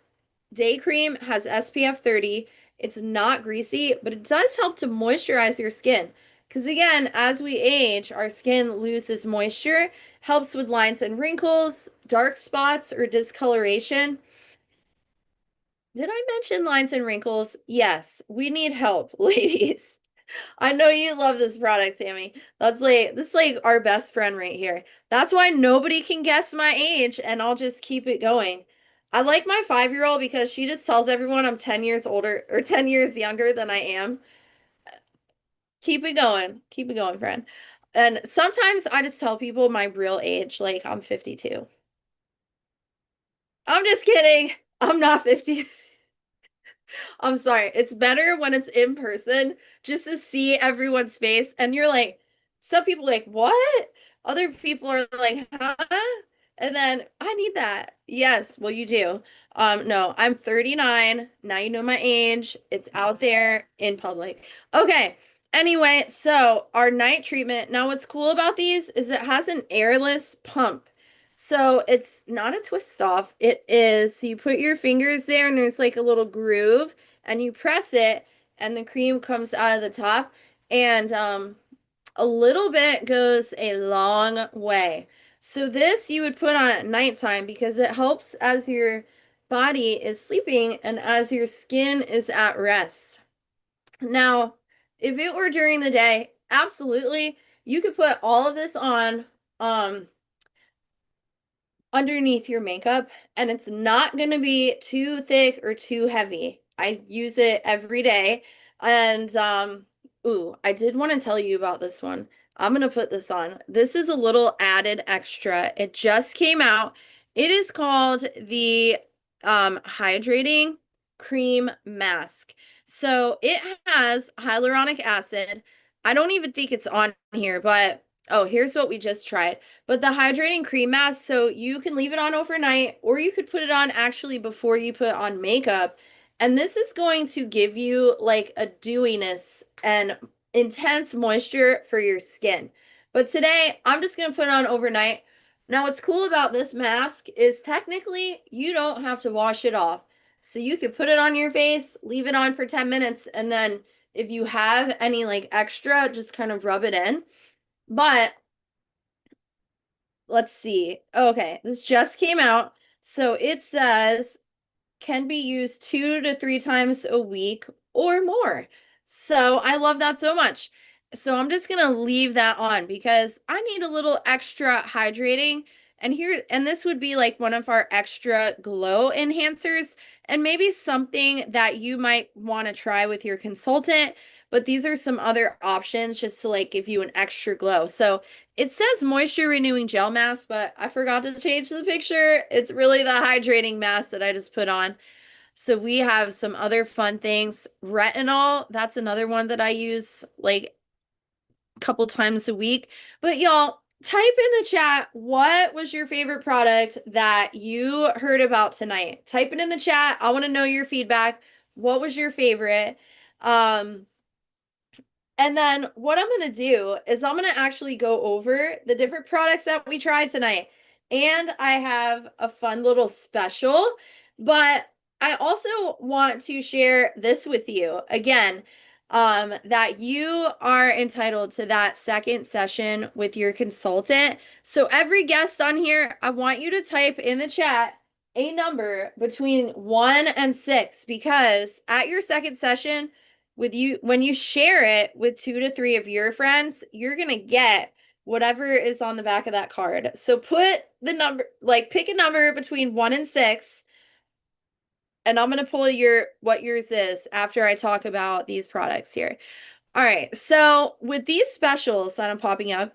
day cream, has SPF 30. It's not greasy, but it does help to moisturize your skin. Because again, as we age, our skin loses moisture, helps with lines and wrinkles, dark spots, or discoloration. Did I mention lines and wrinkles? Yes, we need help, ladies. I know you love this product, Tammy. This is like our best friend right here. That's why nobody can guess my age, and I'll just keep it going. I like my 5-year-old because she just tells everyone I'm 10 years older or 10 years younger than I am. Keep it going. Keep it going, friend. And sometimes I just tell people my real age, like I'm 52. I'm just kidding. I'm not 50. I'm sorry. It's better when it's in person just to see everyone's face. And you're like, some people like, what? Other people are like, huh? And then I need that. Yes, well, you do. No, I'm 39. Now you know my age. It's out there in public. Okay. Anyway, so our night treatment. Now, what's cool about these is it has an airless pump. So it's not a twist off. It is, so you put your fingers there and there's like a little groove and you press it and the cream comes out of the top and a little bit goes a long way. So this you would put on at nighttime because it helps as your body is sleeping and as your skin is at rest. Now, if it were during the day, absolutely, you could put all of this on underneath your makeup and it's not going to be too thick or too heavy. I use it every day. And ooh, I did want to tell you about this one. I'm going to put this on. This is a little added extra. It just came out. It is called the hydrating cream mask. So it has hyaluronic acid. I don't even think it's on here, but oh, here's what we just tried. But the hydrating cream mask, so you can leave it on overnight or you could put it on actually before you put on makeup. And this is going to give you like a dewiness and intense moisture for your skin. But today, I'm just going to put it on overnight. Now, what's cool about this mask is technically you don't have to wash it off. So you could put it on your face, leave it on for 10 minutes, and then if you have any like extra, just kind of rub it in. But let's see. Okay, this just came out. So it says can be used 2 to 3 times a week or more. So I love that so much. So I'm just gonna leave that on because I need a little extra hydrating. And this would be like one of our extra glow enhancers and maybe something that you might want to try with your consultant. but these are some other options just to like give you an extra glow. So it says moisture renewing gel mask, but I forgot to change the picture. It's really the hydrating mask that I just put on. So we have some other fun things. Retinol, that's another one that I use like a couple times a week. But y'all, type in the chat what was your favorite product that you heard about tonight. Type it in the chat. I want to know your feedback. What was your favorite? Um, and then what I'm going to do is I'm going to actually go over the different products that we tried tonight. And I have a fun little special, but I also want to share this with you again, that you are entitled to that second session with your consultant. So every guest on here, I want you to type in the chat a number between 1 and 6 because at your second session, with you when you share it with 2 to 3 of your friends, you're gonna get whatever is on the back of that card. So put the number, like pick a number between 1 and 6, and I'm gonna pull what yours is after I talk about these products here. All right, so with these specials that I'm popping up,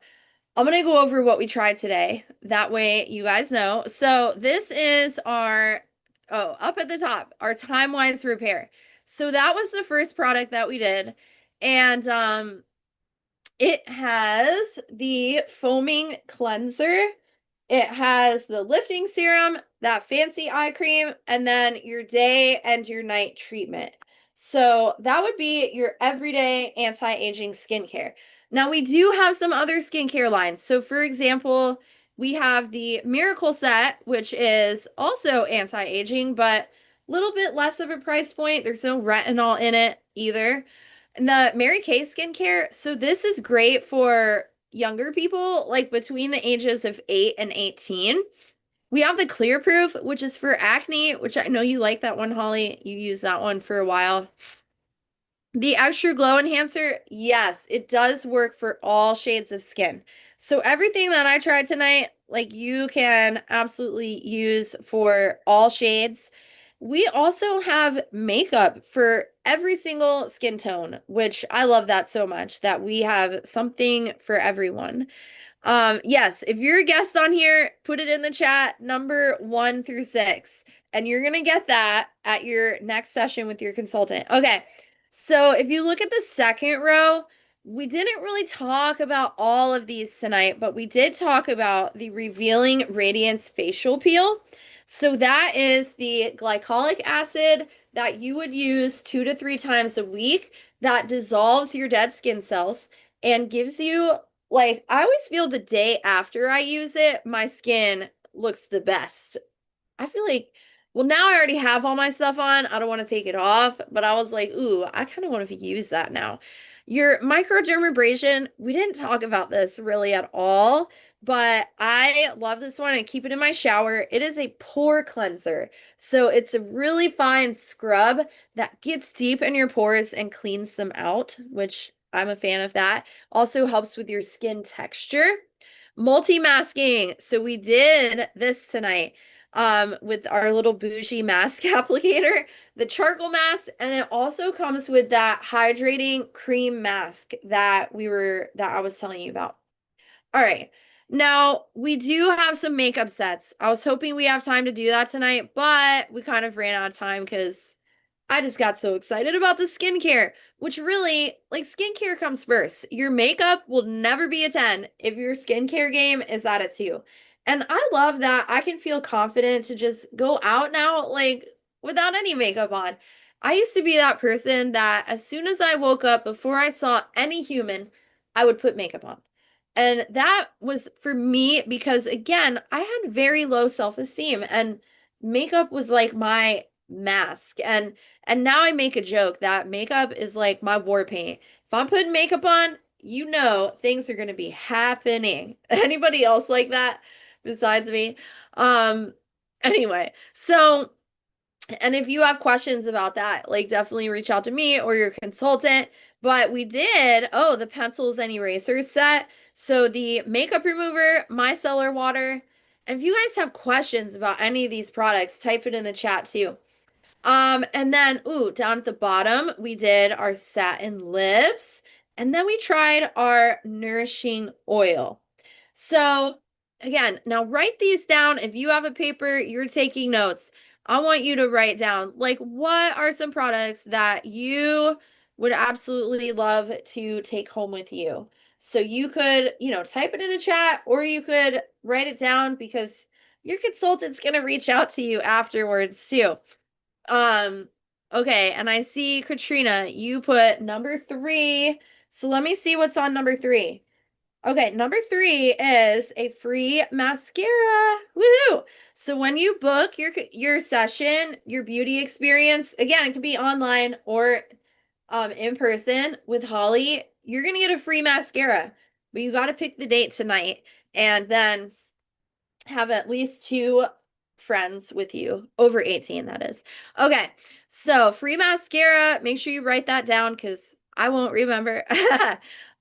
I'm gonna go over what we tried today. That way you guys know. So this is our, oh, up at the top, our Time-Wise Repair. So that was the first product that we did. And it has the foaming cleanser. It has the lifting serum, that fancy eye cream, and then your day and your night treatment. So that would be your everyday anti-aging skincare. Now we do have some other skincare lines. So for example, we have the Miracle Set, which is also anti-aging, but a little bit less of a price point. There's no retinol in it either. And the Mary Kay skincare, so this is great for younger people, like between the ages of 8 and 18. We have the Clear Proof, which is for acne, which I know you like that one, Holly. You used that one for a while. The Extra Glow Enhancer, yes, it does work for all shades of skin. So everything that I tried tonight, like you can absolutely use for all shades. We also have makeup for every single skin tone, which I love that so much that we have something for everyone. Yes, if you're a guest on here, put it in the chat, number 1 through 6, and you're gonna get that at your next session with your consultant. Okay, so if you look at the second row, we didn't really talk about all of these tonight, but we did talk about the Revealing Radiance Facial Peel. So that is the glycolic acid that you would use 2 to 3 times a week that dissolves your dead skin cells and gives you, like, I always feel the day after I use it, my skin looks the best. I feel like, well, now I already have all my stuff on. I don't want to take it off, but I was like, ooh, I kind of want to use that now. Your microdermabrasion, we didn't talk about this really at all, but I love this one and keep it in my shower. It is a pore cleanser. So it's a really fine scrub that gets deep in your pores and cleans them out, which I'm a fan of that. Also helps with your skin texture. Multi-masking. So we did this tonight with our little bougie mask applicator, the charcoal mask, and it also comes with that hydrating cream mask that I was telling you about. All right. Now, we do have some makeup sets. I was hoping we have time to do that tonight, but we kind of ran out of time because I just got so excited about the skincare, which really, like, skincare comes first. Your makeup will never be a 10 if your skincare game is at a 2. And I love that I can feel confident to just go out now, like, without any makeup on. I used to be that person that as soon as I woke up, before I saw any human, I would put makeup on. And that was for me because, again, I had very low self-esteem and makeup was like my mask. And now I make a joke that makeup is like my war paint. If I'm putting makeup on, you know things are going to be happening. Anybody else like that besides me? Um anyway, so and if you have questions about that, like definitely reach out to me or your consultant. But we did, oh, the pencils and erasers set. So the makeup remover, micellar water. And if you guys have questions about any of these products, type it in the chat too. And then, ooh, down at the bottom, we did our satin lips, and then we tried our nourishing oil. So, again, now write these down. If you have a paper, you're taking notes. I want you to write down, like, what are some products that you would absolutely love to take home with you? So you could, type it in the chat or you could write it down because your consultant's going to reach out to you afterwards too. Um, okay, and I see Katrina, you put number 3. So let me see what's on number 3. Okay, number 3 is a free mascara. Woohoo! So when you book your session, your beauty experience, again, it can be online or in person with Holly, you're gonna get a free mascara. But you got to pick the date tonight and then have at least 2 friends with you, over 18, that is. Okay, so free mascara, make sure you write that down because I won't remember.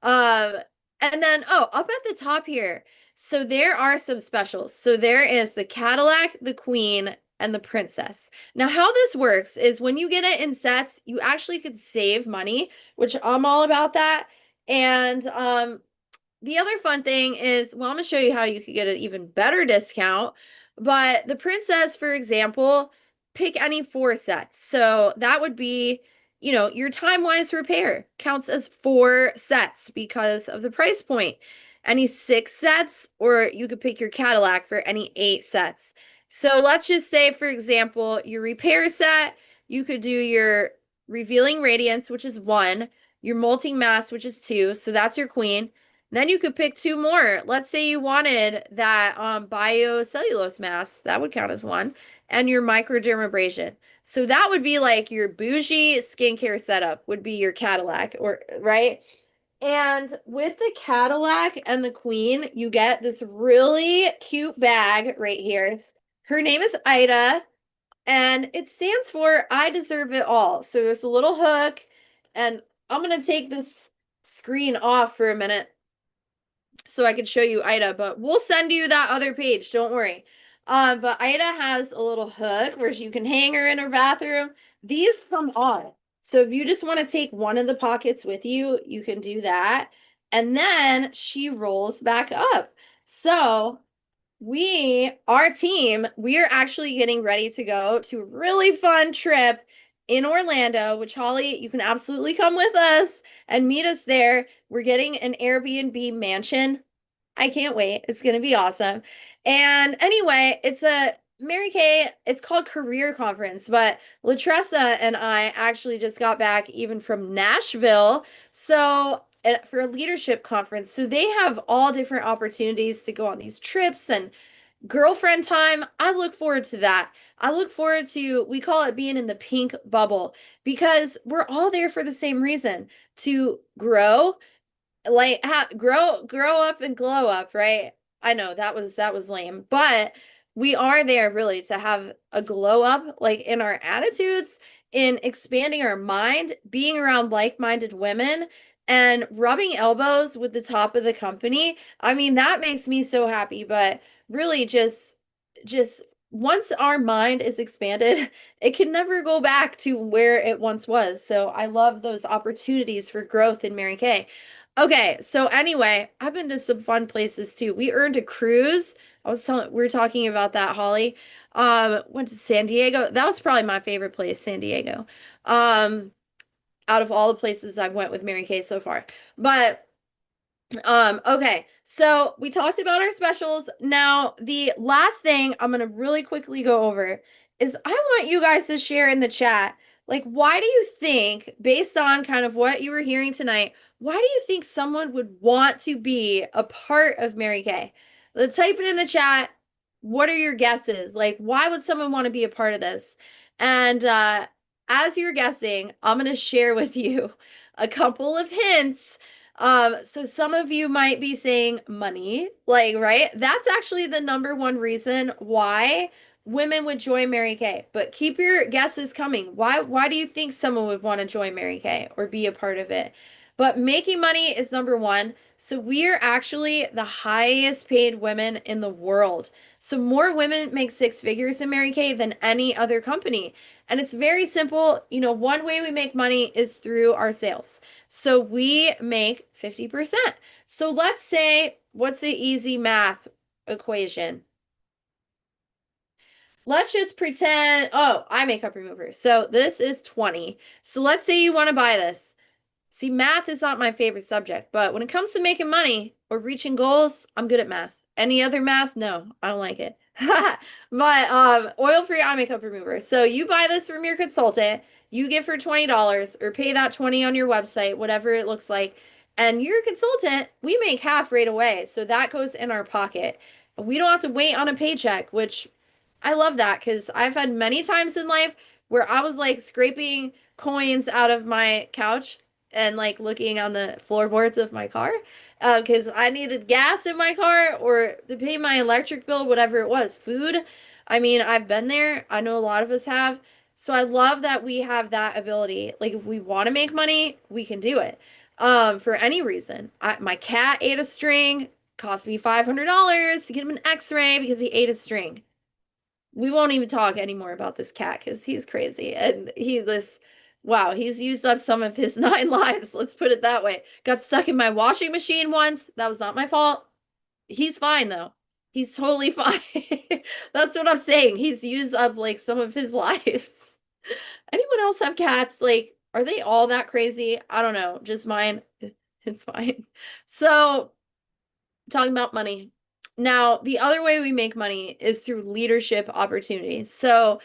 um, and then, oh, up at the top here, so there are some specials. So there is the Cadillac, the Queen, and the Princess. Now, how this works is when you get it in sets, you actually could save money, which I'm all about that. And the other fun thing is, well, I'm going to show you how you could get an even better discount. But the Princess, for example, pick any 4 sets. So that would be, your time-wise repair counts as 4 sets because of the price point. Any 6 sets, or you could pick your Cadillac for any 8 sets. So let's just say, for example, your repair set, you could do your Revealing Radiance, which is 1, your Molting Mask, which is 2. So that's your Queen. Then you could pick 2 more. Let's say you wanted that biocellulose mask. That would count as 1. And your microdermabrasion. So that would be like your bougie skincare setup would be your Cadillac, or right? And with the Cadillac and the Queen, you get this really cute bag right here. Her name is Ida, and it stands for I deserve it all. So there's a little hook, and I'm going to take this screen off for a minute so I could show you Ida, but we'll send you that other page. Don't worry. But Ida has a little hook where you can hang her in her bathroom. These come on. So if you just want to take one of the pockets with you, you can do that. And then she rolls back up. So our team, we are actually getting ready to go to a really fun trip in Orlando, which Holly, you can absolutely come with us and meet us there. We're getting an Airbnb mansion. I can't wait. It's going to be awesome. And anyway, it's a Mary Kay, it's called Career Conference, but Latressa and I actually just got back even from Nashville. So for a leadership conference. So they have all different opportunities to go on these trips and girlfriend time. I look forward to that. I look forward to, we call it being in the pink bubble because we're all there for the same reason, to grow, like grow up and glow up, right? I know that was lame, but we are there really to have a glow up, like in our attitudes, in expanding our mind, being around like-minded women, and rubbing elbows with the top of the company. I mean, that makes me so happy. But really, just once our mind is expanded, it can never go back to where it once was. So I love those opportunities for growth in Mary Kay. Okay, so anyway, I've been to some fun places too. We earned a cruise. We were talking about that, Holly. Went to San Diego. That was probably my favorite place, San Diego. Um, out of all the places I've went with Mary Kay so far. But okay, so we talked about our specials. Now, the last thing I'm gonna really quickly go over is I want you guys to share in the chat, like, why do you think, based on kind of what you were hearing tonight, why do you think someone would want to be a part of Mary Kay? Let's type it in the chat. What are your guesses? Like, why would someone want to be a part of this? And as you're guessing, I'm gonna share with you a couple of hints. So some of you might be saying money, like, right? That's actually the number one reason why women would join Mary Kay. But keep your guesses coming. Why do you think someone would want to join Mary Kay or be a part of it? But making money is number one. So we are actually the highest paid women in the world. So more women make six figures in Mary Kay than any other company. And it's very simple. One way we make money is through our sales. So we make 50%. So let's say, what's the easy math equation? Let's just pretend, oh, eye makeup remover. So this is 20. So let's say you want to buy this. See, math is not my favorite subject, but when it comes to making money or reaching goals, I'm good at math. Any other math? No, I don't like it. But oil-free eye makeup remover. So you buy this from your consultant, you give her $20 or pay that 20 on your website, whatever it looks like. And your consultant, we make half right away. So that goes in our pocket. We don't have to wait on a paycheck, which I love that because I've had many times in life where I was like scraping coins out of my couch and like looking on the floorboards of my car because I needed gas in my car or to pay my electric bill, whatever it was, food. I mean, I've been there. I know a lot of us have. So I love that we have that ability. Like if we want to make money, we can do it. For any reason. My cat ate a string, cost me $500 to get him an x-ray because he ate a string. We won't even talk anymore about this cat because he's crazy and wow, he's used up some of his 9 lives. Let's put it that way. Got stuck in my washing machine once. That was not my fault. He's fine though. He's totally fine. That's what I'm saying. He's used up like some of his lives. Anyone else have cats? Like, are they all that crazy? I don't know. Just mine. It's fine. So, talking about money. Now, the other way we make money is through leadership opportunities. So,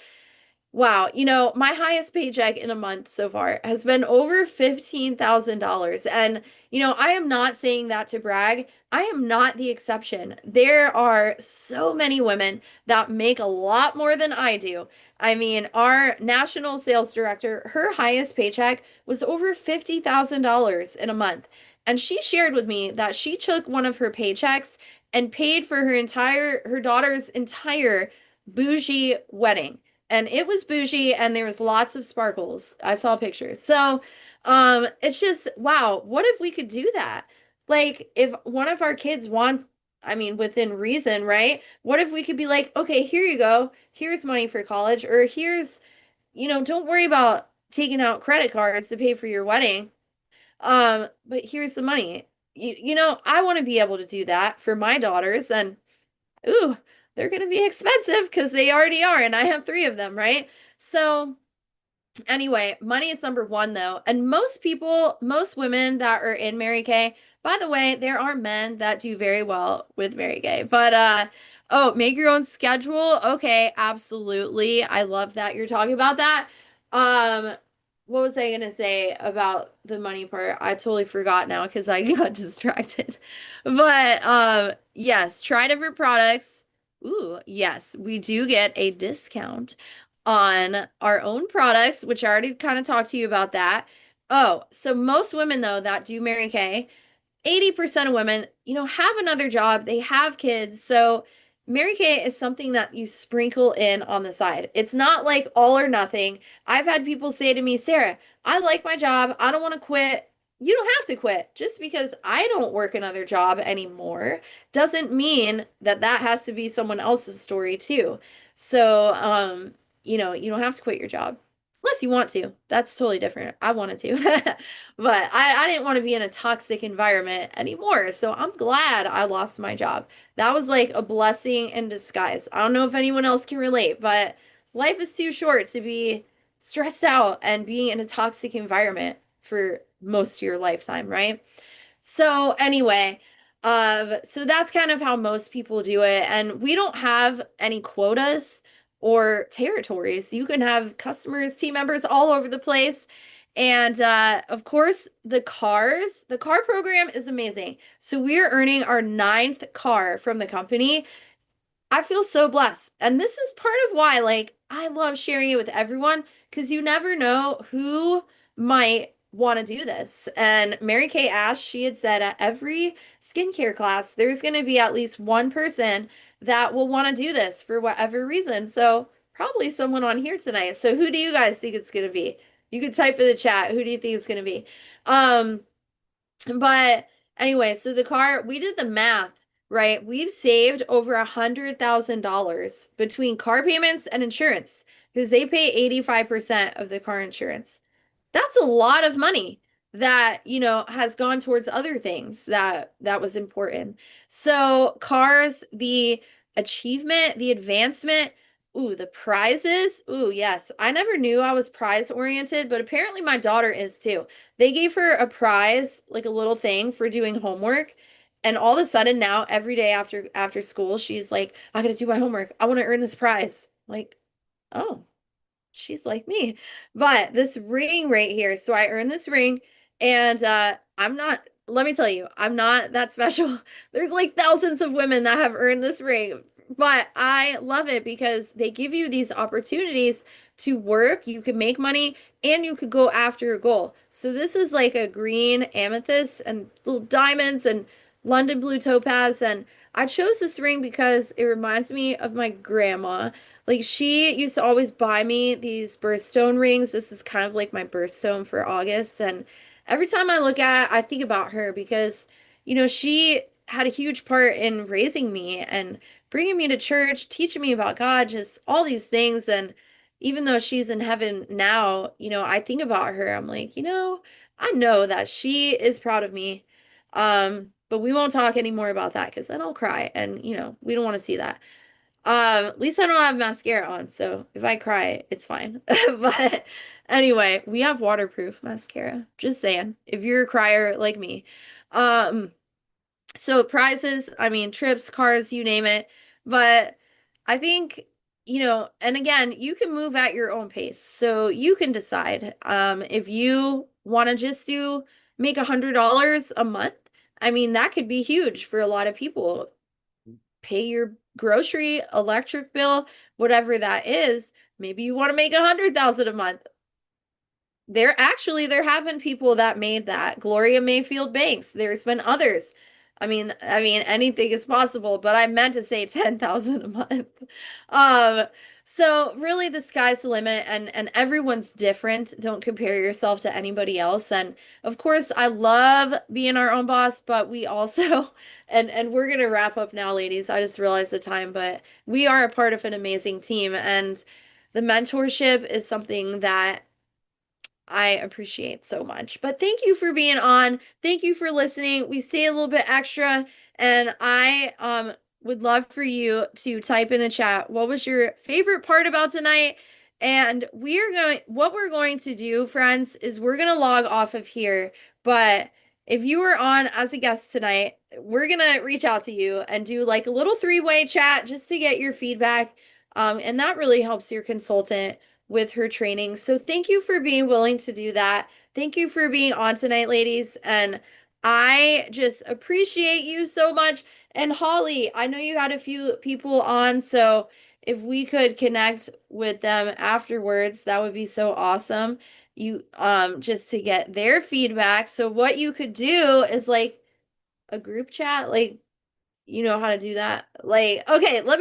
wow, my highest paycheck in a month so far has been over $15,000. And, I am not saying that to brag. I am not the exception. There are so many women that make a lot more than I do. I mean, our national sales director, her highest paycheck was over $50,000 in a month. And she shared with me that she took one of her paychecks and paid for her daughter's entire bougie wedding, and it was bougie and there was lots of sparkles. I saw pictures. So, it's just wow, what if we could do that? Like if one of our kids wants, I mean, within reason, right? What if we could be like, okay, here you go. Here's money for college, or here's, don't worry about taking out credit cards to pay for your wedding. But here's the money. I want to be able to do that for my daughters, and ooh, they're going to be expensive because they already are, and I have three of them, right? So, anyway, money is number one, though. And most people, most women that are in Mary Kay, by the way, there are men that do very well with Mary Kay, but, oh, make your own schedule. Okay, absolutely. I love that you're talking about that. Um, what was I gonna say about the money part? I totally forgot now because I got distracted. But yes, try different products. Ooh, yes, we do get a discount on our own products, which I already kind of talked to you about that. Oh, so most women though that do Mary Kay, 80% of women, have another job, they have kids. So Mary Kay is something that you sprinkle in on the side. It's not like all or nothing. I've had people say to me, Sarah, I like my job. I don't want to quit. You don't have to quit. Just because I don't work another job anymore doesn't mean that that has to be someone else's story too. So, you don't have to quit your job. Unless you want to. That's totally different. I wanted to. But I didn't want to be in a toxic environment anymore. So I'm glad I lost my job. That was like a blessing in disguise. I don't know if anyone else can relate, but life is too short to be stressed out and being in a toxic environment for most of your lifetime, right? So anyway, so that's kind of how most people do it. And we don't have any quotas or territories. You can have customers, team members all over the place. And of course, the car program is amazing. So we are earning our ninth car from the company. I feel so blessed. And this is part of why, like, I love sharing it with everyone because you never know who might want to do this. And Mary Kay Ash, she had said at every skincare class, there's going to be at least one person that will want to do this for whatever reason. So, probably someone on here tonight. So, who do you guys think it's going to be? You could type in the chat. Who do you think it's going to be? Um, But anyway, so the car, we did the math, right? We've saved over $100,000 between car payments and insurance because they pay 85% of the car insurance. That's a lot of money that, has gone towards other things that was important. So cars, the achievement, the advancement, ooh, the prizes. Ooh, yes. I never knew I was prize oriented, but apparently my daughter is too. They gave her a prize, like a little thing for doing homework. And all of a sudden now, every day after school, she's like, I gotta do my homework. I want to earn this prize. Like, oh, she's like me. But this ring right here, so I earned this ring, and I'm not, let me tell you, I'm not that special. There's like thousands of women that have earned this ring, but I love it because they give you these opportunities to work, you can make money, and you could go after your goal. So this is like a green amethyst and little diamonds and London blue topaz, and I chose this ring because it reminds me of my grandma. Like she used to always buy me these birthstone rings. This is kind of like my birthstone for August. And every time I look at it, I think about her because, she had a huge part in raising me and bringing me to church, teaching me about God, just all these things. And even though she's in heaven now, I think about her. I'm like, I know that she is proud of me. But we won't talk anymore about that because then I'll cry. And, we don't want to see that. At least I don't have mascara on, so if I cry, it's fine. But anyway, we have waterproof mascara. Just saying, if you're a crier like me. Um, so prizes, I mean, trips, cars, you name it. But I think, and again, you can move at your own pace. So you can decide if you want to just make $100 a month. I mean, that could be huge for a lot of people. Pay your grocery, electric bill, whatever that is. Maybe you want to make 100,000 a month. There have been people that made that. Gloria Mayfield Banks. There's been others. I mean anything is possible, but I meant to say 10,000 a month. Um so really the sky's the limit, and everyone's different. Don't compare yourself to anybody else. And of course, I love being our own boss, but we also and we're going to wrap up now, ladies. I just realized the time, but we are a part of an amazing team, and the mentorship is something that I appreciate so much. But thank you for being on. Thank you for listening. We stay a little bit extra, and I would love for you to type in the chat what was your favorite part about tonight. And what we're going to do, friends, is we're going to log off of here. But if you were on as a guest tonight, we're going to reach out to you and do like a little three-way chat just to get your feedback. And that really helps your consultant with her training. So thank you for being willing to do that. Thank you for being on tonight, ladies. And I just appreciate you so much. And Holly, I know you had a few people on, so if we could connect with them afterwards, that would be so awesome. You just to get their feedback. So what you could do is like a group chat, like you know how to do that. Like, okay, let me